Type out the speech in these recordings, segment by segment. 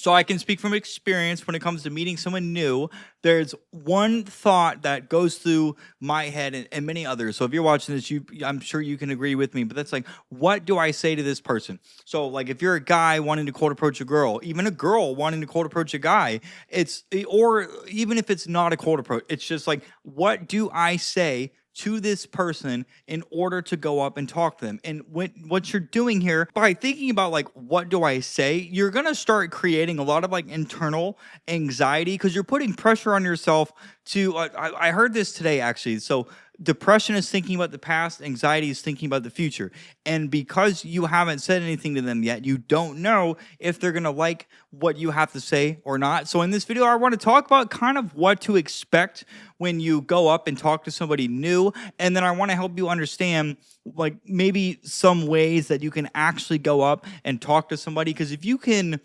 So I can speak from experience when it comes to meeting someone new. There's one thought that goes through my head and many others. So if you're watching this, I'm sure you can agree with me. But that's like, what do I say to this person? So like, if you're a guy wanting to cold approach a girl, even a girl wanting to cold approach a guy, or even if it's not a cold approach, it's just like, what do I say to this person in order to go up and talk to them? And what you're doing here by thinking about like, what do I say, you're going to start creating a lot of like internal anxiety because you're putting pressure on yourself to I heard this today actually. So depression is thinking about the past, anxiety is thinking about the future. And because you haven't said anything to them yet, you don't know if they're going to like what you have to say or not. So in this video, I want to talk about kind of what to expect when you go up and talk to somebody new. And then I want to help you understand like maybe some ways that you can actually go up and talk to somebody. Because if you can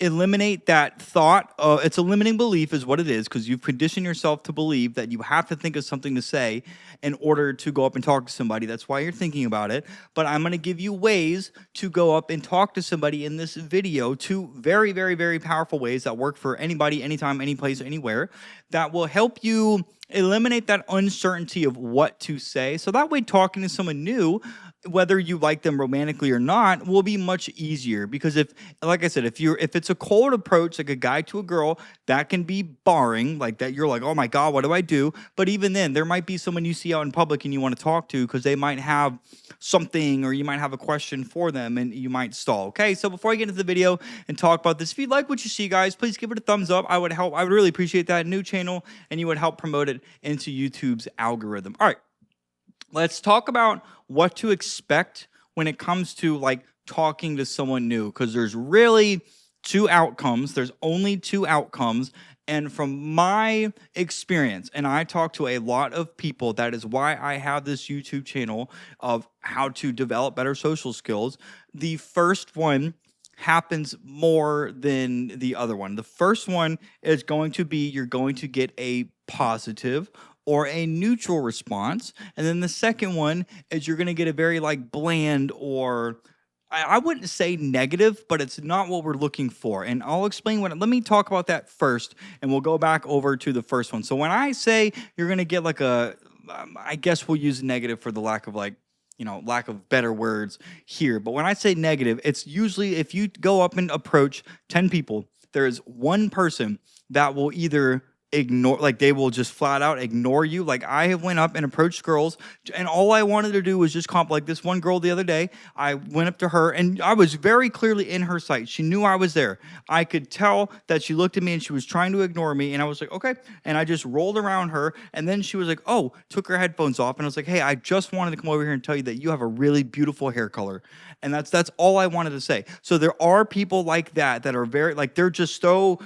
eliminate that thought, it's a limiting belief is what it is, because you've conditioned yourself to believe that you have to think of something to say in order to go up and talk to somebody. That's why you're thinking about it. But I'm going to give you ways to go up and talk to somebody in this video, two very, very, very powerful ways that work for anybody, anytime, any place, anywhere, that will help you eliminate that uncertainty of what to say. So that way talking to someone new, whether you like them romantically or not, will be much easier. Because if, like I said, if it's a cold approach, like a guy to a girl, that can be barring, like that you're like, oh my God, what do I do? But even then, there might be someone you see out in public and you want to talk to because they might have something, or you might have a question for them and you might stall. Okay, so before I get into the video and talk about this, if you like what you see, guys, please give it a thumbs up. I would really appreciate that. New channel, and you would help promote it into YouTube's algorithm. All right, let's talk about what to expect when it comes to like talking to someone new, because there's really two outcomes. There's only two outcomes. And from my experience, and I talk to a lot of people, that is why I have this YouTube channel of how to develop better social skills. The first one happens more than the other one. The first one is going to be, you're going to get a positive or a neutral response. And then the second one is you're going to get a very like bland, or I wouldn't say negative, but it's not what we're looking for. And I'll explain let me talk about that first, and we'll go back over to the first one. So when I say you're going to get like I guess we'll use negative for the lack of lack of better words here. But when I say negative, it's usually if you go up and approach 10 people, there is one person that will either ignore, like they will just flat out ignore you. Like I have went up and approached girls, and all I wanted to do was just like this one girl the other day. I went up to her and I was very clearly in her sight. She knew I was there. I could tell that she looked at me and she was trying to ignore me, and I was like, okay. And I just rolled around her, and then she was like, oh, took her headphones off, and I was like, hey, I just wanted to come over here and tell you that you have a really beautiful hair color. And that's all I wanted to say. So there are people like that are very like, they're so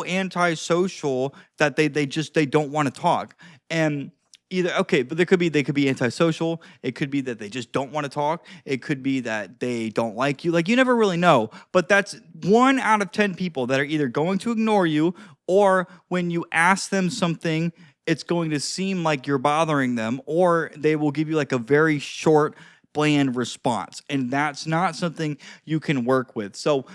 antisocial that they don't want to talk. And either, okay, but they could be antisocial. It could be that they just don't want to talk. It could be that they don't like you. Like, you never really know. But that's 1 out of 10 people that are either going to ignore you, or when you ask them something, it's going to seem like you're bothering them, or they will give you like a very short, bland response. And that's not something you can work with. So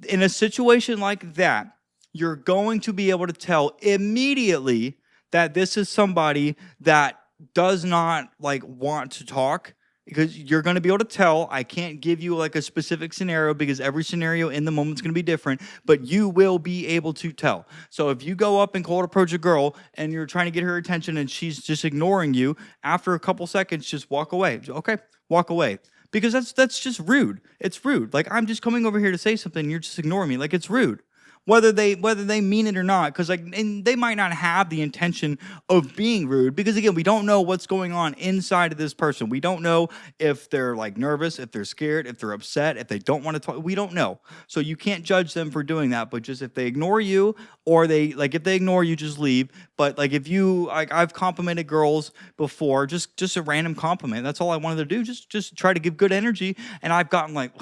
in a situation like that, you're going to be able to tell immediately that this is somebody that does not like want to talk, because you're going to be able to tell. I can't give you like a specific scenario because every scenario in the moment is going to be different, but you will be able to tell. So if you go up and cold approach a girl and you're trying to get her attention and she's just ignoring you, after a couple seconds, just walk away. Okay, walk away. Because that's just rude. It's rude. Like, I'm just coming over here to say something and you're just ignoring me. Like, it's rude. Whether they mean it or not, because like, and they might not have the intention of being rude, because again, we don't know what's going on inside of this person. We don't know if they're like nervous, if they're scared, if they're upset, if they don't want to talk. We don't know. So you can't judge them for doing that. But just if they ignore you, or if they ignore you, just leave. But like, if you, like, I've complimented girls before, just a random compliment. That's all I wanted to do. Just try to give good energy, and I've gotten like,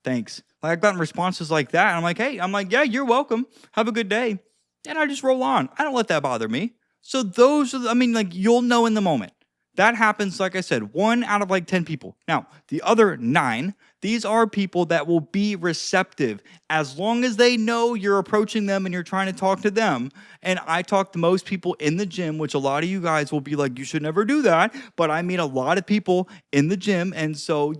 thanks. Like, I've gotten responses like that. And I'm like, hey, yeah, you're welcome. Have a good day. And I just roll on. I don't let that bother me. So those are, like, you'll know in the moment. That happens, like I said, 1 out of like 10 people. Now, the other 9 These are people that will be receptive as long as they know you're approaching them and you're trying to talk to them. And I talk to most people in the gym, which a lot of you guys will be like, you should never do that. But I meet a lot of people in the gym. And so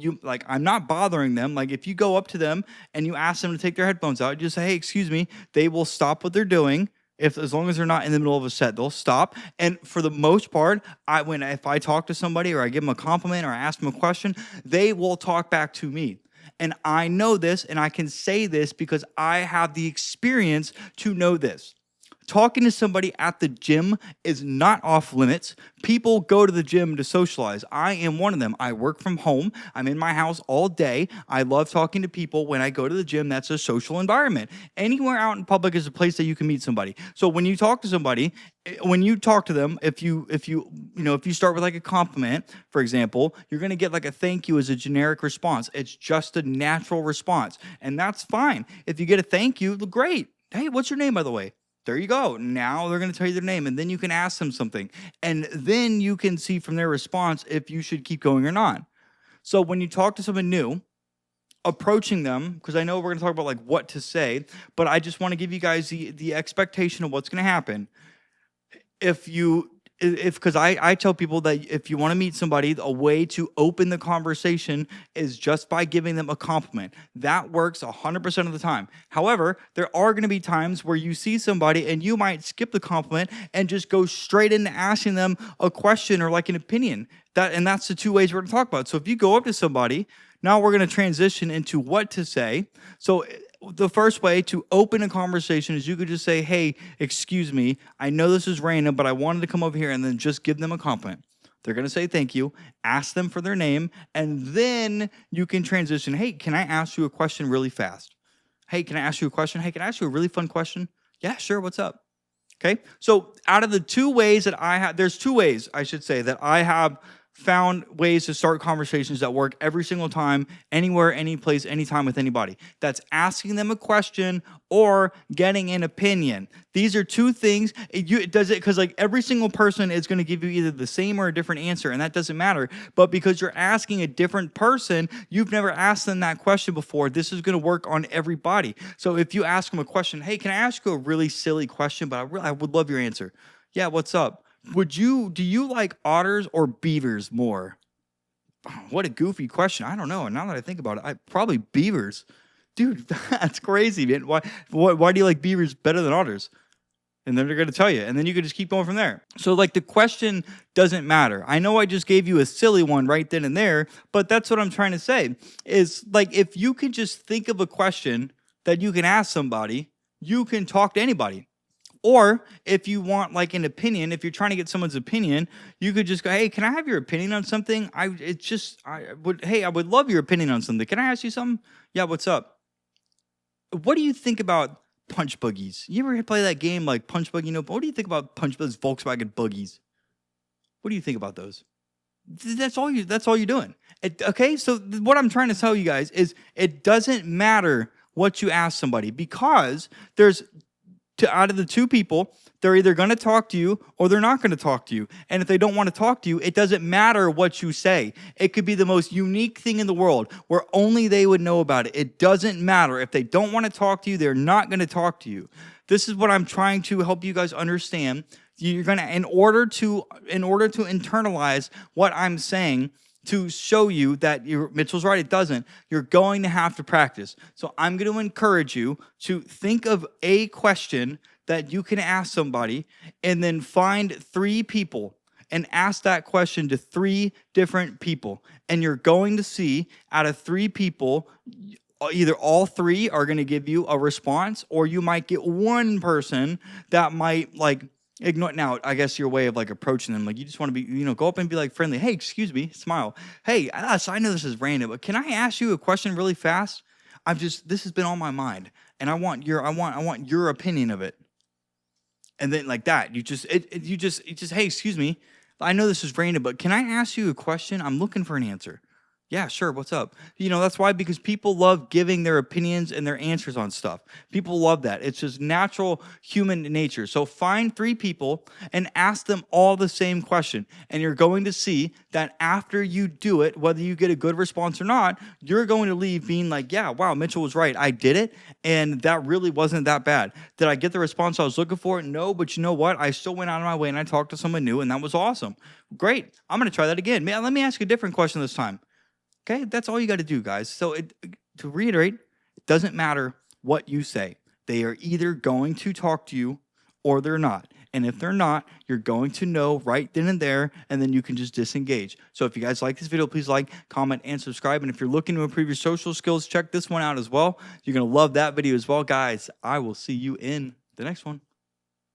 I'm not bothering them. Like if you go up to them and you ask them to take their headphones out, just say, hey, excuse me, they will stop what they're doing. As long as they're not in the middle of a set, they'll stop. And for the most part, if I talk to somebody or I give them a compliment or I ask them a question, they will talk back to me. And I know this, and I can say this because I have the experience to know this. Talking to somebody at the gym is not off limits. People go to the gym to socialize. I am one of them. I work from home. I'm in my house all day. I love talking to people. When I go to the gym, that's a social environment. Anywhere out in public is a place that you can meet somebody. So when you talk to somebody, when you talk to them, if you start with like a compliment, for example, you're going to get like a thank you as a generic response. It's just a natural response. And that's fine. If you get a thank you, great. Hey, what's your name, by the way? There you go. Now they're going to tell you their name, and then you can ask them something. And then you can see from their response if you should keep going or not. So when you talk to someone new, approaching them, because I know we're going to talk about like what to but I just want to give you guys the expectation of what's going to happen. Because I tell people that if you want to meet somebody, a way to open the conversation is just by giving them a compliment. That works 100% of the time. However, there are going to be times where you see somebody and you might skip the compliment and just go straight into asking them a question or like an opinion. That's the two ways we're going to talk about. So if you go up to somebody, now we're going to transition into what to say. So the first way to open a conversation is you could just say, hey, excuse me, I know this is random, but I wanted to come over here, and then just give them a compliment. They're going to say thank you, ask them for their name, and then you can transition. Hey, can I ask you a question really fast? Hey, can I ask you a question? Hey, can I ask you a really fun question? Yeah, sure, what's up? Okay, so out of the two ways that I have, there's two ways, I should say, that I have found ways to start conversations that work every single time, anywhere, any place, anytime with anybody. That's asking them a question or getting an opinion. These are two things. Because like every single person is going to give you either the same or a different answer, and that doesn't matter. But because you're asking a different person, you've never asked them that question before. This is going to work on everybody. So if you ask them a question, hey, can I ask you a really silly question? But I would love your answer. Yeah, what's up? Do you like otters or beavers more? What a goofy question. I don't know. Now that I think about it, probably beavers. Dude, that's crazy, man. Why do you like beavers better than otters? And then they're going to tell you. And then you can just keep going from there. So like the question doesn't matter. I know I just gave you a silly one right then and there, but that's what I'm trying to say. Is like if you can just think of a question that you can ask somebody, you can talk to anybody. Or if you want like an opinion, if you're trying to get someone's opinion, you could just go, hey, can I have your opinion on something? I would love your opinion on something. Can I ask you something? Yeah, what's up? What do you think about punch buggies? You ever play that game like punch buggy? What do you think about those Volkswagen buggies? What do you think about those? That's all you're doing. Okay, so what I'm trying to tell you guys is it doesn't matter what you ask somebody, because out of the two people, they're either going to talk to you or they're not going to talk to you. And if they don't want to talk to you, it doesn't matter what you say. It could be the most unique thing in the world where only they would know about it. It doesn't matter. If they don't want to talk to you, they're not going to talk to you. This is what I'm trying to help you guys understand. You're going to, in order to internalize what I'm saying, to show you that Mitchell's right, it doesn't, you're going to have to practice. So I'm going to encourage you to think of a question that you can ask somebody and then find 3 people and ask that question to 3 different people. And you're going to see out of 3 people, either all 3 are going to give you a response, or you might get one person that might like ignore. Now, I guess your way of like approaching them, like you just want to be, go up and be like friendly. Hey, excuse me, smile. Hey, so I know this is random, but can I ask you a question really fast? This has been on my mind, and I want your opinion of it. And then like that, you just, hey, excuse me, I know this is random, but can I ask you a question? I'm looking for an answer. Yeah, sure. What's up? That's why, because people love giving their opinions and their answers on stuff. People love that. It's just natural human nature. So find three people and ask them all the same question. And you're going to see that after you do it, whether you get a good response or not, you're going to leave being like, yeah, wow, Mitchell was right. I did it. And that really wasn't that bad. Did I get the response I was looking for? No, but you know what? I still went out of my way and I talked to someone new, and that was awesome. Great. I'm going to try that again. Man, let me ask you a different question this time. Okay, that's all you got to do, guys. So to reiterate, it doesn't matter what you say. They are either going to talk to you or they're not. And if they're not, you're going to know right then and there, and then you can just disengage. So if you guys like this video, please like, comment, and subscribe. And if you're looking to improve your social skills, check this one out as well. You're going to love that video as well. Guys, I will see you in the next one.